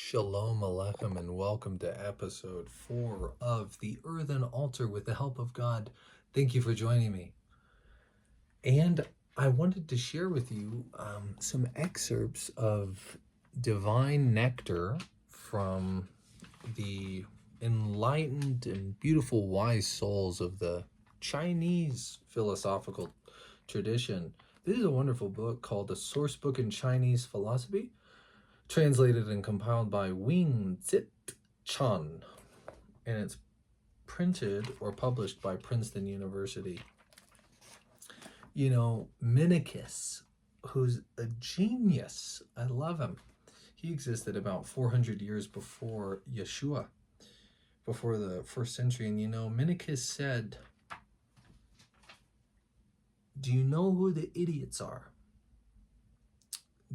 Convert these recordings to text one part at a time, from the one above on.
Shalom Aleichem and welcome to episode 4 of The Earthen Altar with the help of God. Thank you for joining me. And I wanted to share with you some excerpts of divine nectar from the enlightened and beautiful wise souls of the Chinese philosophical tradition. This is a wonderful book called A Source Book in Chinese Philosophy, translated and compiled by Wing Zit Chan, and it's printed or published by Princeton University. You know, Mencius, who's a genius, I love him. He existed about 400 years before Yeshua, before the first century. And you know, Mencius said, do you know who the idiots are?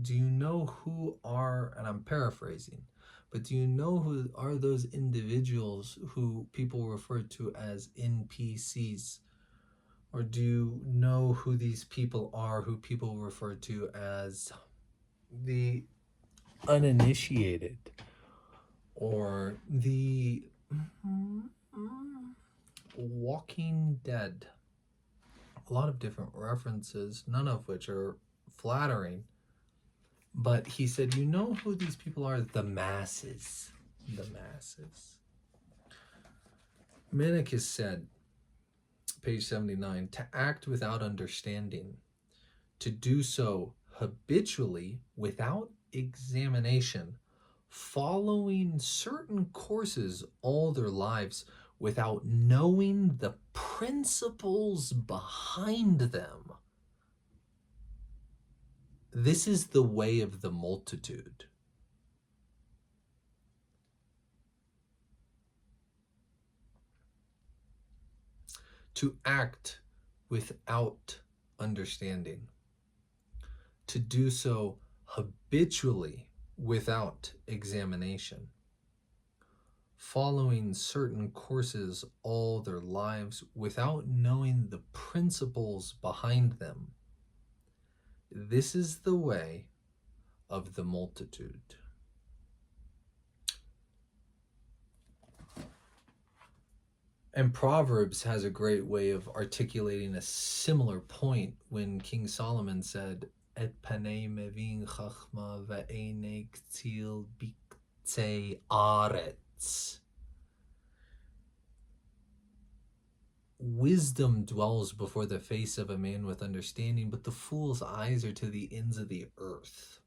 Do you know who are, and I'm paraphrasing, but do you know who are those individuals who people refer to as NPCs? Or do you know who these people are who people refer to as the uninitiated or the walking dead? A lot of different references, none of which are flattering. But he said, you know who these people are? The masses. The masses. Mencius said, page 79, to act without understanding, to do so habitually without examination, following certain courses all their lives without knowing the principles behind them. This is the way of the multitude. To act without understanding. To do so habitually without examination. Following certain courses all their lives without knowing the principles behind them. This is the way of the multitude. And Proverbs has a great way of articulating a similar point when King Solomon said, Et panei mevin chachma ve'enei ktil biktzei aretz. Wisdom dwells before the face of a man with understanding, but the fool's eyes are to the ends of the earth.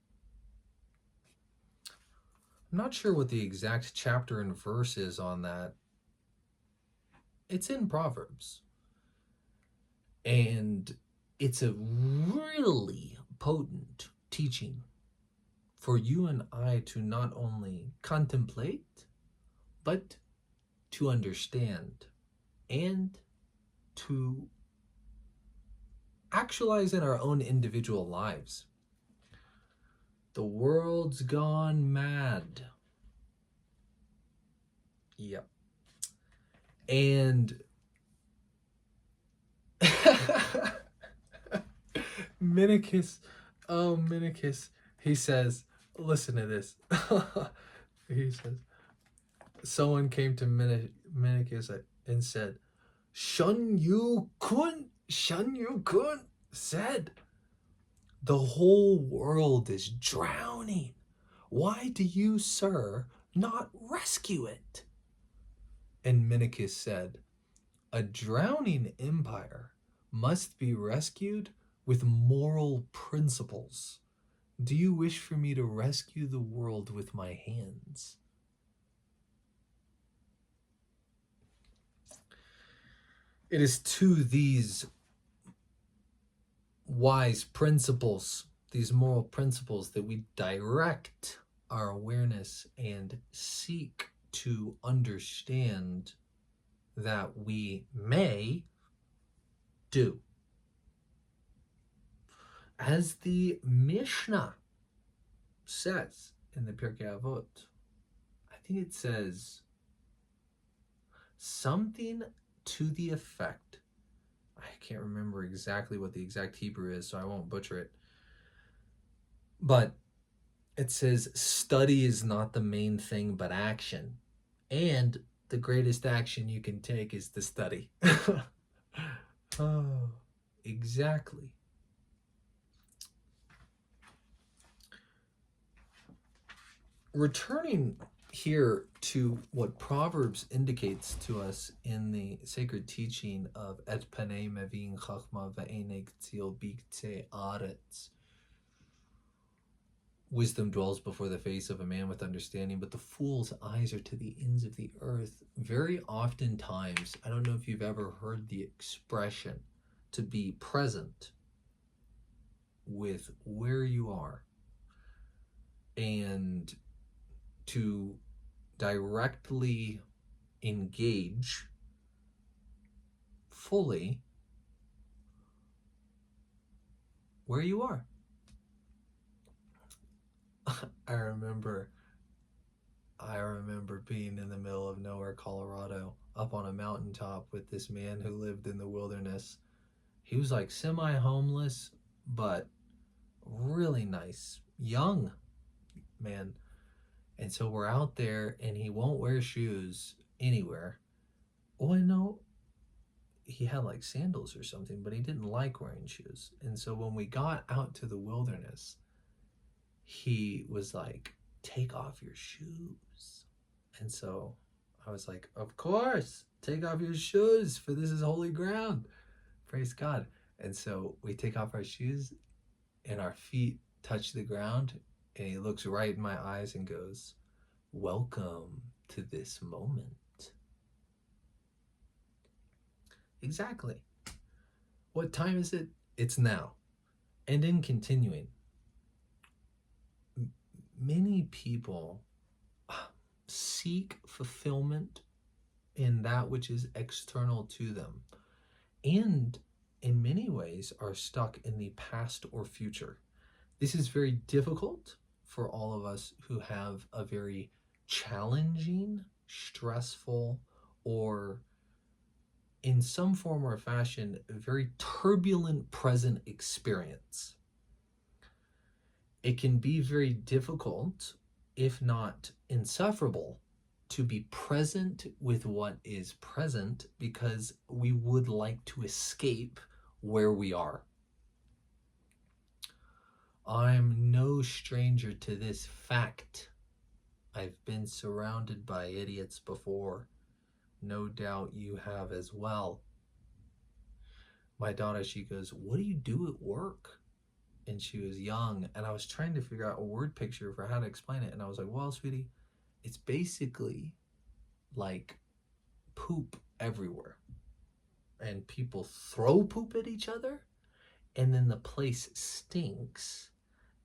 I'm not sure what the exact chapter and verse is on that. It's in Proverbs. And it's a really potent teaching for you and I to not only contemplate, but to understand and to actualize in our own individual lives. The world's gone mad. Yep. And Mencius, he says, listen to this. He says, someone came to Mencius and said, Shun Yu Kun said, the whole world is drowning. Why do you, sir, not rescue it? And Mencius said, a drowning empire must be rescued with moral principles. Do you wish for me to rescue the world with my hands? It is to these wise principles, these moral principles, that we direct our awareness and seek to understand that we may do. As the Mishnah says in the Pirkei Avot, I think it says something to the effect, I can't remember exactly what the exact Hebrew is, so I won't butcher it, but it says, study is not the main thing, but action. And the greatest action you can take is to study. Oh, exactly. Returning here to what Proverbs indicates to us in the sacred teaching of Et panei mevin chachma ve'enei tzil biktzei aretz. Wisdom dwells before the face of a man with understanding, but the fool's eyes are to the ends of the earth. Very oftentimes, I don't know if you've ever heard the expression to be present with where you are and to directly engage fully where you are. I remember being in the middle of nowhere, Colorado, up on a mountaintop with this man who lived in the wilderness. He was like semi-homeless, but really nice, young man. And so we're out there, and he won't wear shoes anywhere. Oh, I know he had like sandals or something, but he didn't like wearing shoes. And so when we got out to the wilderness, he was like, take off your shoes. And so I was like, of course, take off your shoes, for this is holy ground. Praise God. And so we take off our shoes, and our feet touch the ground, and he looks right in my eyes and goes, welcome to this moment. Exactly. What time is it? It's now. And in continuing, many people seek fulfillment in that which is external to them, and in many ways are stuck in the past or future. This is very difficult for all of us who have a very challenging, stressful, or in some form or fashion, a very turbulent present experience. It can be very difficult, if not insufferable, to be present with what is present, because we would like to escape where we are. I'm no stranger to this fact. I've been surrounded by idiots before. No doubt you have as well. My daughter, she goes, what do you do at work? And she was young, and I was trying to figure out a word picture for how to explain it. And I was like, well, sweetie, it's basically like poop everywhere. And people throw poop at each other, and then the place stinks.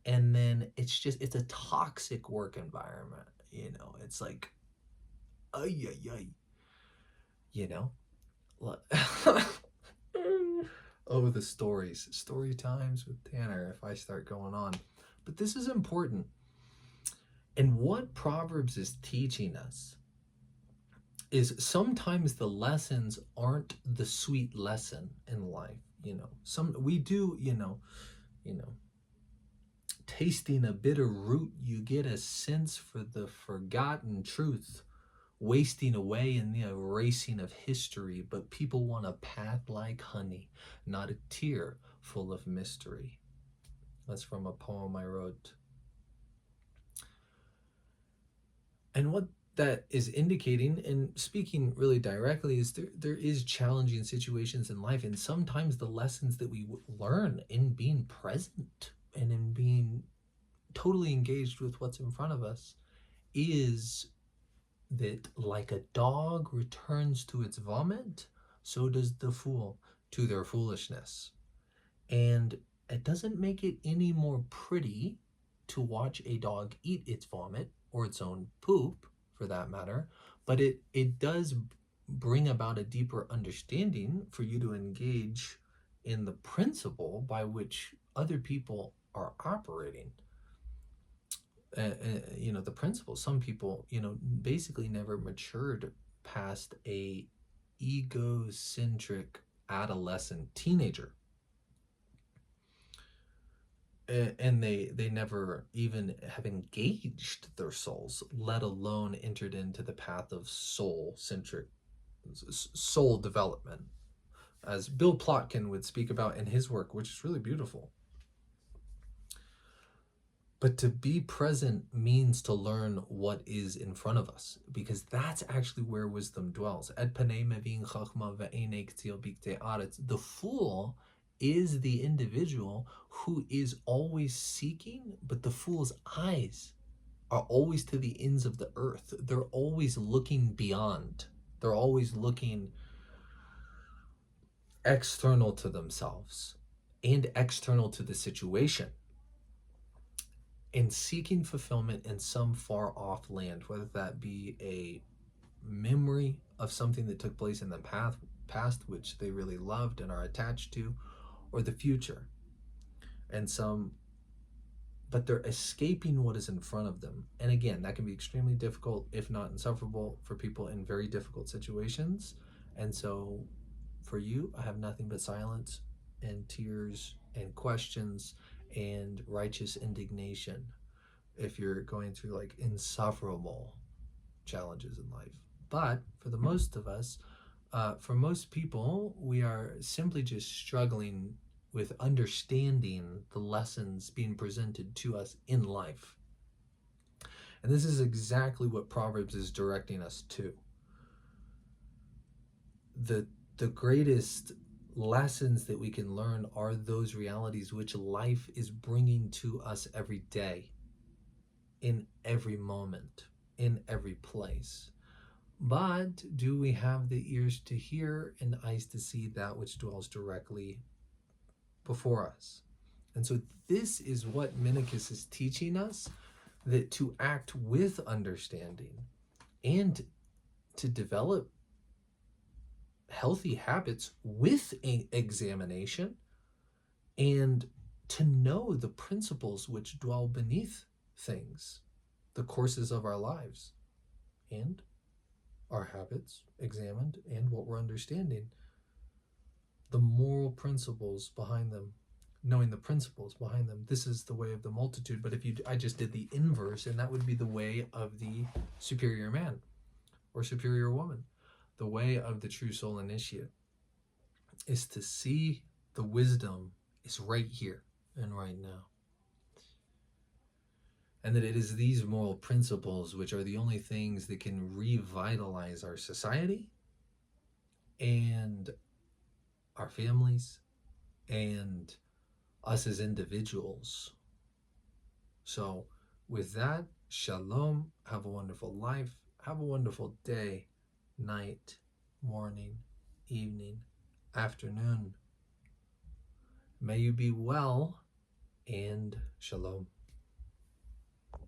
And then it's a toxic work environment. You know, it's like, ay, ay, ay. You know? Oh, the stories. Story times with Tanner if I start going on. But this is important. And what Proverbs is teaching us is sometimes the lessons aren't the sweet lesson in life. You know, we do, you know, tasting a bitter root, you get a sense for the forgotten truth wasting away in the erasing of history, but people want a path like honey, not a tear full of mystery. That's from a poem I wrote. And what that is indicating, and speaking really directly, is there is challenging situations in life, and sometimes the lessons that we learn in being present and in being totally engaged with what's in front of us is that like a dog returns to its vomit, so does the fool to their foolishness. And it doesn't make it any more pretty to watch a dog eat its vomit, or its own poop for that matter, but it does bring about a deeper understanding for you to engage in the principle by which other people are operating. You know, the principle, some people, you know, basically never matured past a egocentric adolescent teenager. and they never even have engaged their souls, let alone entered into the path of soul development, as Bill Plotkin would speak about in his work, which is really beautiful. But to be present means to learn what is in front of us, because that's actually where wisdom dwells. The fool is the individual who is always seeking, but the fool's eyes are always to the ends of the earth. They're always looking beyond. They're always looking external to themselves and external to the situation, and seeking fulfillment in some far off land, whether that be a memory of something that took place in the past, which they really loved and are attached to, or the future. But they're escaping what is in front of them. And again, that can be extremely difficult, if not insufferable, for people in very difficult situations. And so for you, I have nothing but silence and tears and questions and righteous indignation if you're going through like insufferable challenges in life. But for the most of us, for most people, we are simply just struggling with understanding the lessons being presented to us in life. And this is exactly what Proverbs is directing us to. The greatest lessons that we can learn are those realities which life is bringing to us every day, in every moment, in every place. But do we have the ears to hear and eyes to see that which dwells directly before us? And so this is what Mencius is teaching us, that to act with understanding and to develop healthy habits with examination, and to know the principles which dwell beneath things, the courses of our lives, and our habits examined, and what we're understanding, the moral principles behind them, knowing the principles behind them. This is the way of the multitude. But I just did the inverse, and that would be the way of the superior man or superior woman. The way of the true soul initiate is to see the wisdom is right here and right now. And that it is these moral principles which are the only things that can revitalize our society and our families and us as individuals. So with that, shalom, have a wonderful life, have a wonderful day, night, morning, evening, afternoon. May you be well, and shalom.